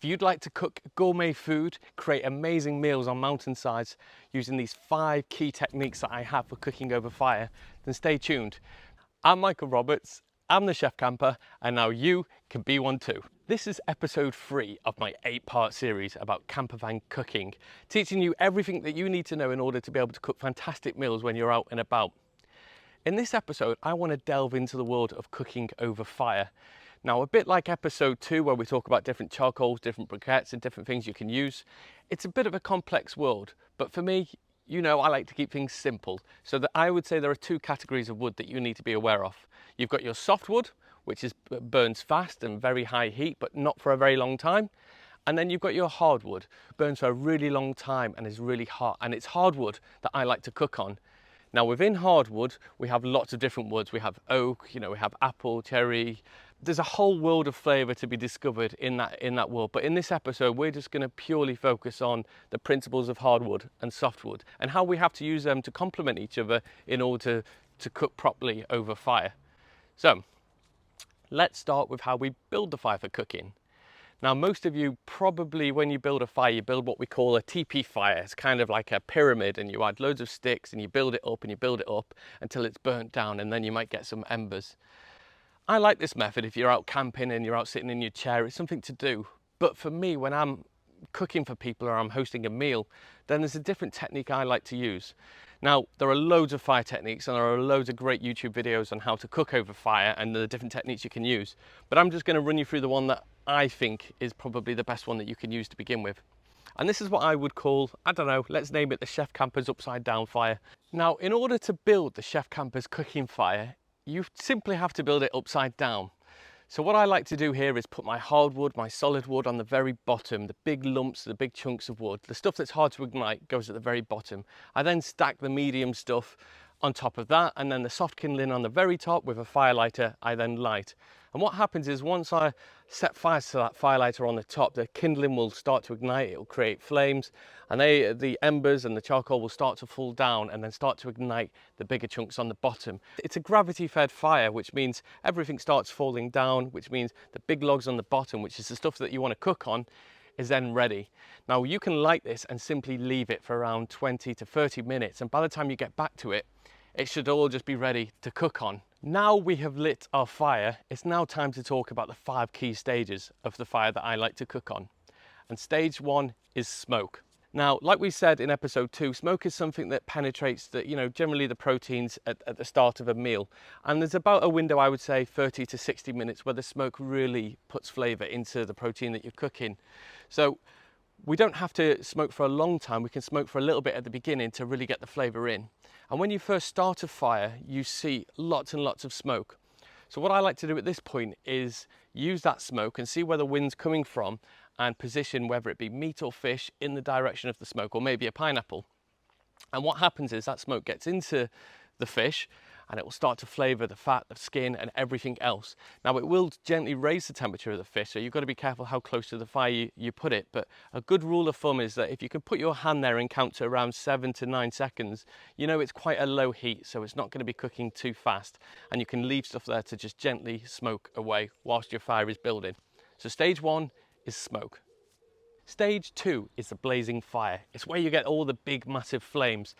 If you'd like to cook gourmet food, create amazing meals on mountainsides using these 5 key techniques that I have for cooking over fire, then stay tuned. I'm Michael Roberts, I'm the Chef Camper, and now you can be one too. This is episode 3 of my 8-part series about campervan cooking, teaching you everything that you need to know in order to be able to cook fantastic meals when you're out and about. In this episode, I want to delve into the world of cooking over fire. Now, a bit like episode 2, where we talk about different charcoals, different briquettes, and different things you can use, it's a bit of a complex world. But for me, you know, I like to keep things simple. So that I would say there are 2 categories of wood that you need to be aware of. You've got your softwood, which burns fast and very high heat, but not for a very long time. And then you've got your hardwood, burns for a really long time and is really hot. And it's hardwood that I like to cook on. Now, within hardwood, we have lots of different woods. We have oak, we have apple, cherry. There's a whole world of flavour to be discovered in that world. But in this episode, we're just going to purely focus on the principles of hardwood and softwood and how we have to use them to complement each other in order to cook properly over fire. So, let's start with how we build the fire for cooking. Now, most of you probably, when you build a fire, you build what we call a teepee fire. It's kind of like a pyramid, and you add loads of sticks and you build it up and you build it up until it's burnt down, and then you might get some embers. I like this method if you're out camping and you're out sitting in your chair. It's something to do. But for me, when I'm cooking for people or I'm hosting a meal, then there's a different technique I like to use. Now, there are loads of fire techniques and there are loads of great YouTube videos on how to cook over fire and the different techniques you can use. But I'm just going to run you through the one that I think is probably the best one that you can use to begin with. And this is what I would call, I don't know, let's name it the ChefCamper's upside down fire. Now, in order to build the ChefCamper's cooking fire, you simply have to build it upside down. So what I like to do here is put my hardwood, my solid wood on the very bottom, the big lumps, the big chunks of wood. The stuff that's hard to ignite goes at the very bottom. I then stack the medium stuff on top of that, and then the soft kindling on the very top with a firelighter I then light. And what happens is once I set fire to that firelighter on the top, the kindling will start to ignite, it will create flames, and the embers and the charcoal will start to fall down and then start to ignite the bigger chunks on the bottom. It's a gravity-fed fire, which means everything starts falling down, which means the big logs on the bottom, which is the stuff that you want to cook on, is then ready. Now, you can light this and simply leave it for around 20 to 30 minutes, and by the time you get back to it, it should all just be ready to cook on. Now we have lit our fire, it's now time to talk about the 5 key stages of the fire that I like to cook on. And stage 1 is smoke. Now, like we said in episode 2, smoke is something that penetrates generally the proteins at the start of a meal. And there's about a window, I would say, 30 to 60 minutes where the smoke really puts flavour into the protein that you're cooking. So we don't have to smoke for a long time, we can smoke for a little bit at the beginning to really get the flavour in. And when you first start a fire, you see lots and lots of smoke. So what I like to do at this point is use that smoke and see where the wind's coming from and position whether it be meat or fish in the direction of the smoke, or maybe a pineapple. And what happens is that smoke gets into the fish and it will start to flavour the fat, the skin and everything else. Now, it will gently raise the temperature of the fish, so you've got to be careful how close to the fire you put it. But a good rule of thumb is that if you can put your hand there and count to around 7 to 9 seconds, you know it's quite a low heat, so it's not going to be cooking too fast. And you can leave stuff there to just gently smoke away whilst your fire is building. So stage 1 is smoke. Stage 2 is the blazing fire. It's where you get all the big massive flames.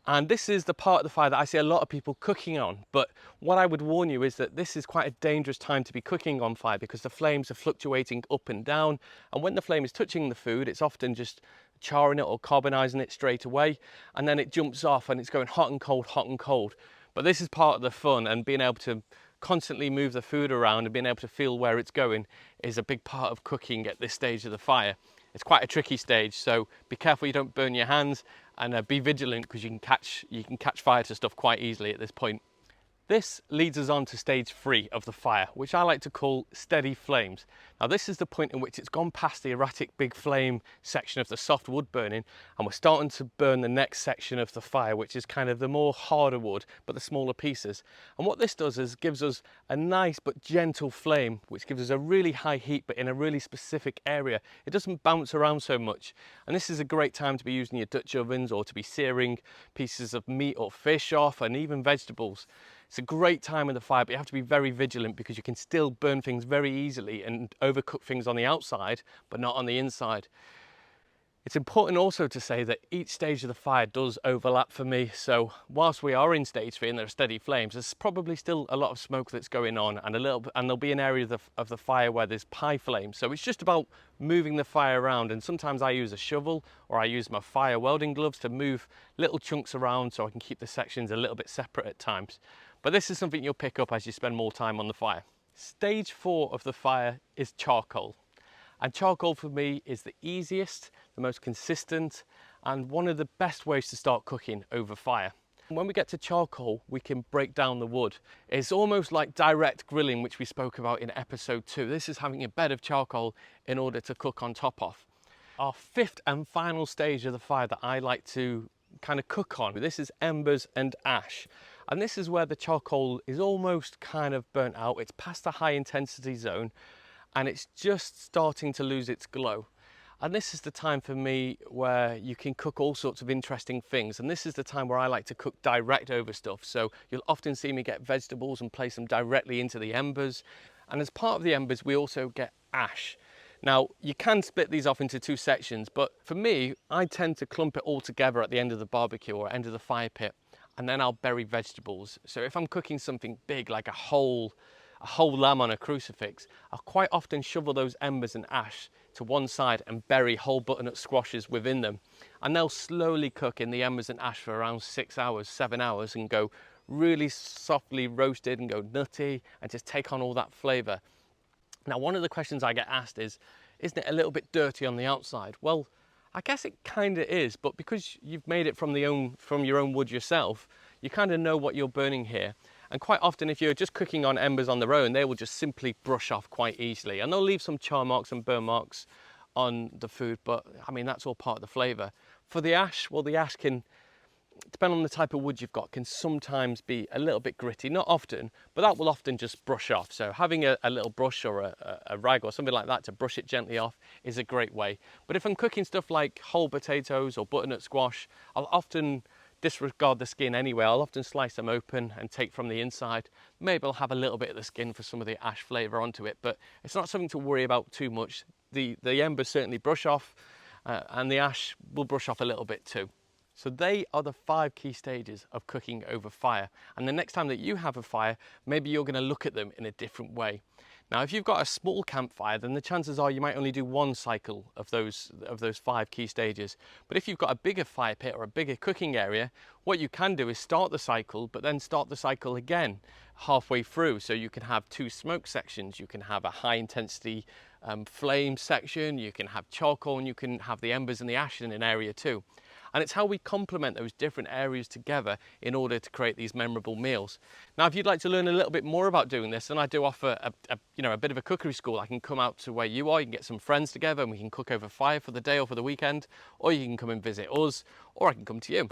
And this is the part of the fire that I see a lot of people cooking on. But what I would warn you is that this is quite a dangerous time to be cooking on fire because the flames are fluctuating up and down. And when the flame is touching the food, it's often just charring it or carbonizing it straight away. And then it jumps off and it's going hot and cold, hot and cold. But this is part of the fun, and being able to constantly move the food around and being able to feel where it's going is a big part of cooking at this stage of the fire. It's quite a tricky stage, so be careful you don't burn your hands, and be vigilant because you can catch fire to stuff quite easily at this point. This leads us on to stage 3 of the fire, which I like to call steady flames. Now, this is the point in which it's gone past the erratic big flame section of the soft wood burning, and we're starting to burn the next section of the fire, which is kind of the more harder wood, but the smaller pieces. And what this does is gives us a nice but gentle flame, which gives us a really high heat, but in a really specific area. It doesn't bounce around so much. And this is a great time to be using your Dutch ovens or to be searing pieces of meat or fish off, and even vegetables. It's a great time in the fire, but you have to be very vigilant because you can still burn things very easily and overcook things on the outside, but not on the inside. It's important also to say that each stage of the fire does overlap for me. So whilst we are in stage 3 and there are steady flames, there's probably still a lot of smoke that's going on, and there'll be an area of the fire where there's pie flames. So it's just about moving the fire around, and sometimes I use a shovel or I use my fire welding gloves to move little chunks around so I can keep the sections a little bit separate at times. But this is something you'll pick up as you spend more time on the fire. Stage 4 of the fire is charcoal. And charcoal for me is the easiest, the most consistent, and one of the best ways to start cooking over fire. When we get to charcoal, we can break down the wood. It's almost like direct grilling, which we spoke about in episode 2. This is having a bed of charcoal in order to cook on top of. Our 5th and final stage of the fire that I like to kind of cook on, this is Embers and Ash. And this is where the charcoal is almost kind of burnt out. It's past the high intensity zone, and it's just starting to lose its glow. And this is the time for me where you can cook all sorts of interesting things. And this is the time where I like to cook direct over stuff. So you'll often see me get vegetables and place them directly into the embers. And as part of the embers, we also get ash. Now, you can split these off into 2 sections, but for me, I tend to clump it all together at the end of the barbecue or end of the fire pit, and then I'll bury vegetables. So if I'm cooking something big like a whole lamb on a crucifix, I'll quite often shovel those embers and ash to one side and bury whole butternut squashes within them. And they'll slowly cook in the embers and ash for around 6 hours, 7 hours, and go really softly roasted and go nutty and just take on all that flavour. Now, one of the questions I get asked is, isn't it a little bit dirty on the outside? Well, I guess it kind of is, but because you've made it from your own wood yourself, you kind of know what you're burning here. And quite often, if you're just cooking on embers on their own, they will just simply brush off quite easily. And they'll leave some char marks and burn marks on the food, but I mean, that's all part of the flavour. For the ash, well, the ash can, depending on the type of wood you've got, can sometimes be a little bit gritty. Not often, but that will often just brush off. So having a little brush or a rag or something like that to brush it gently off is a great way. But if I'm cooking stuff like whole potatoes or butternut squash, I'll often disregard the skin anyway. I'll often slice them open and take from the inside. Maybe I'll have a little bit of the skin for some of the ash flavour onto it, but it's not something to worry about too much. The embers certainly brush off, and the ash will brush off a little bit too. So they are the 5 key stages of cooking over fire. And the next time that you have a fire, maybe you're going to look at them in a different way. Now, if you've got a small campfire, then the chances are you might only do one cycle of those 5 key stages. But if you've got a bigger fire pit or a bigger cooking area, what you can do is start the cycle, but then start the cycle again halfway through. So you can have 2 smoke sections, you can have a high intensity flame section, you can have charcoal, and you can have the embers and the ash in an area too. And it's how we complement those different areas together in order to create these memorable meals. Now, if you'd like to learn a little bit more about doing this, then I do offer a bit of a cookery school. I can come out to where you are, you can get some friends together and we can cook over fire for the day or for the weekend, or you can come and visit us, or I can come to you.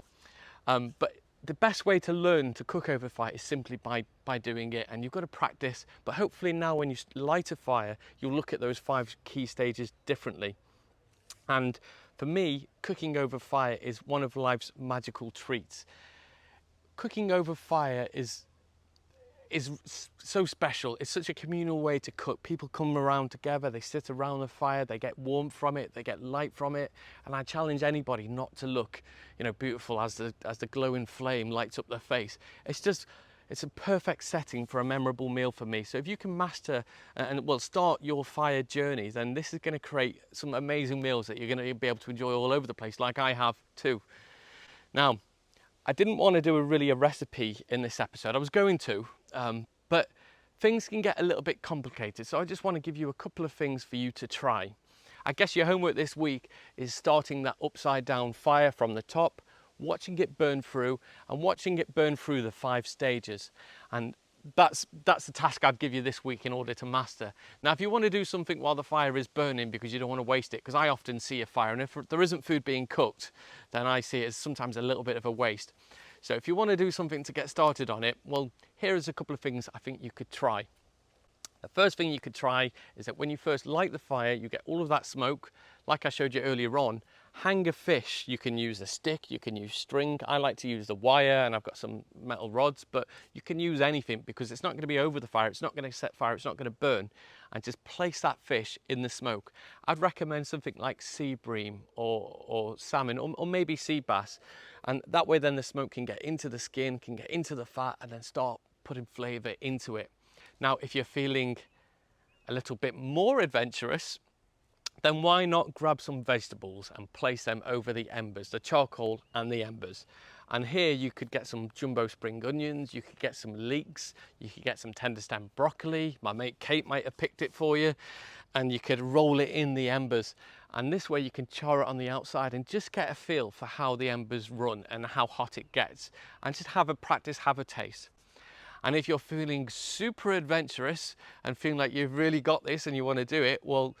But the best way to learn to cook over fire is simply by doing it, and you've got to practice. But hopefully now when you light a fire, you'll look at those 5 key stages differently. And for me, cooking over fire is one of life's magical treats. Cooking over fire is so special. It's such a communal way to cook. People come around together, they sit around the fire, they get warmth from it, they get light from it. And I challenge anybody not to look, beautiful as the glowing flame lights up their face. It's a perfect setting for a memorable meal for me. So if you can master start your fire journey, then this is going to create some amazing meals that you're going to be able to enjoy all over the place, like I have too. Now, I didn't want to do a recipe in this episode. I was going to, but things can get a little bit complicated. So I just want to give you a couple of things for you to try. I guess your homework this week is starting that upside down fire from the top, watching it burn through, and watching it burn through the 5 stages. And that's the task I'd give you this week in order to master. Now, if you want to do something while the fire is burning because you don't want to waste it, because I often see a fire and if there isn't food being cooked, then I see it as sometimes a little bit of a waste. So if you want to do something to get started on it, well, here's a couple of things I think you could try. The first thing you could try is that when you first light the fire, you get all of that smoke, like I showed you earlier on. hang a fish, you can use a stick, you can use string. I like to use the wire, and I've got some metal rods, but you can use anything because it's not going to be over the fire, it's not going to set fire, it's not going to burn. And just place that fish in the smoke. I'd recommend something like sea bream or salmon or maybe sea bass. And that way then the smoke can get into the skin, can get into the fat, and then start putting flavour into it. Now, if you're feeling a little bit more adventurous, then why not grab some vegetables and place them over the embers, the charcoal and the embers. And here you could get some jumbo spring onions, you could get some leeks, you could get some tender stem broccoli. My mate Kate might have picked it for you, and you could roll it in the embers. And this way you can char it on the outside and just get a feel for how the embers run and how hot it gets. And just have a practice, have a taste. And if you're feeling super adventurous and feeling like you've really got this and you want to do it, well,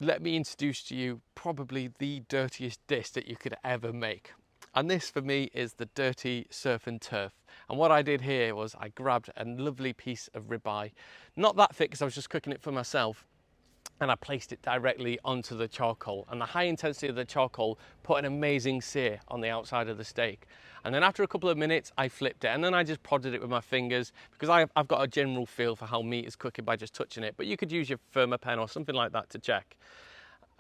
let me introduce to you probably the dirtiest dish that you could ever make. And this for me is the dirty surf and turf. And what I did here was I grabbed a lovely piece of ribeye, not that thick because I was just cooking it for myself, and I placed it directly onto the charcoal. And the high intensity of the charcoal put an amazing sear on the outside of the steak. And then after a couple of minutes, I flipped it, and then I just prodded it with my fingers because I've got a general feel for how meat is cooking by just touching it. But you could use your thermapen or something like that to check.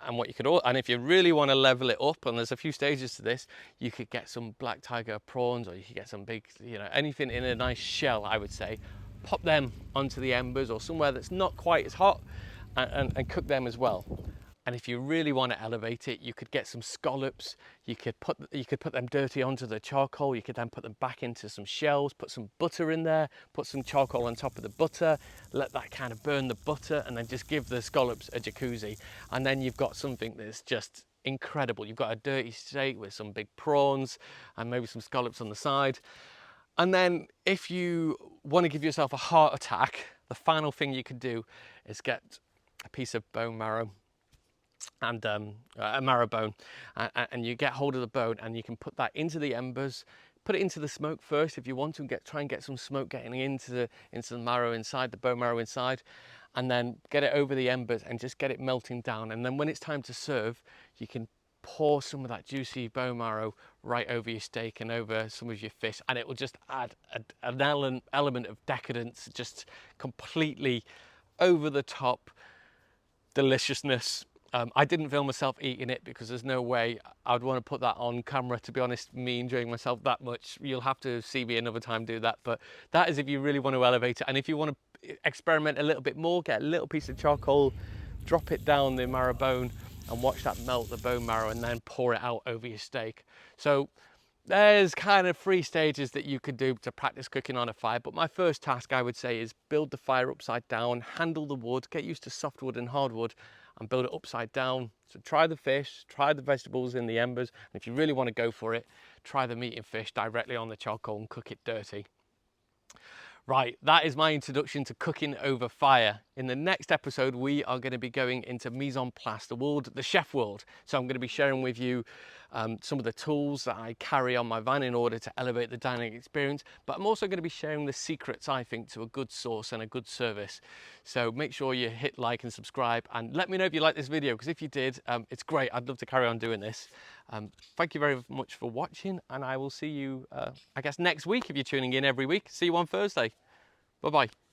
And what you could, and if you really want to level it up, and there's a few stages to this, you could get some black tiger prawns, or you could get some big, anything in a nice shell, I would say. Pop them onto the embers or somewhere that's not quite as hot, and cook them as well. And if you really want to elevate it, you could get some scallops. You could put them dirty onto the charcoal. You could then put them back into some shells, put some butter in there, put some charcoal on top of the butter, let that kind of burn the butter, and then just give the scallops a jacuzzi. And then you've got something that's just incredible. You've got a dirty steak with some big prawns and maybe some scallops on the side. And then if you want to give yourself a heart attack, the final thing you could do is get a piece of bone marrow and a marrow bone, and you get hold of the bone and you can put that into the embers, put it into the smoke first if you want to, try and get some smoke getting into the marrow inside, the bone marrow inside, and then get it over the embers and just get it melting down. And then when it's time to serve, you can pour some of that juicy bone marrow right over your steak and over some of your fish, and it will just add an element of decadence, just completely over the top deliciousness. I didn't film myself eating it because there's no way I'd want to put that on camera, to be honest, me enjoying myself that much. You'll have to see me another time do that, but that is if you really want to elevate it. And if you want to experiment a little bit more, get a little piece of charcoal, drop it down the marrow bone and watch that melt the bone marrow, and then pour it out over your steak. So there's kind of 3 stages that you could do to practice cooking on a fire, but my first task, I would say, is build the fire upside down, handle the wood, get used to softwood and hardwood, and build it upside down. So try the fish, try the vegetables in the embers, and if you really want to go for it, try the meat and fish directly on the charcoal and cook it dirty. Right, that is my introduction to cooking over fire. In the next episode, we are going to be going into mise en place, the chef world. So I'm going to be sharing with you some of the tools that I carry on my van in order to elevate the dining experience. But I'm also going to be sharing the secrets, I think, to a good sauce and a good service. So make sure you hit like and subscribe, and let me know if you like this video, because if you did, it's great. I'd love to carry on doing this. Thank you very much for watching, and I will see you, I guess, next week if you're tuning in every week. See you on Thursday. Bye-bye.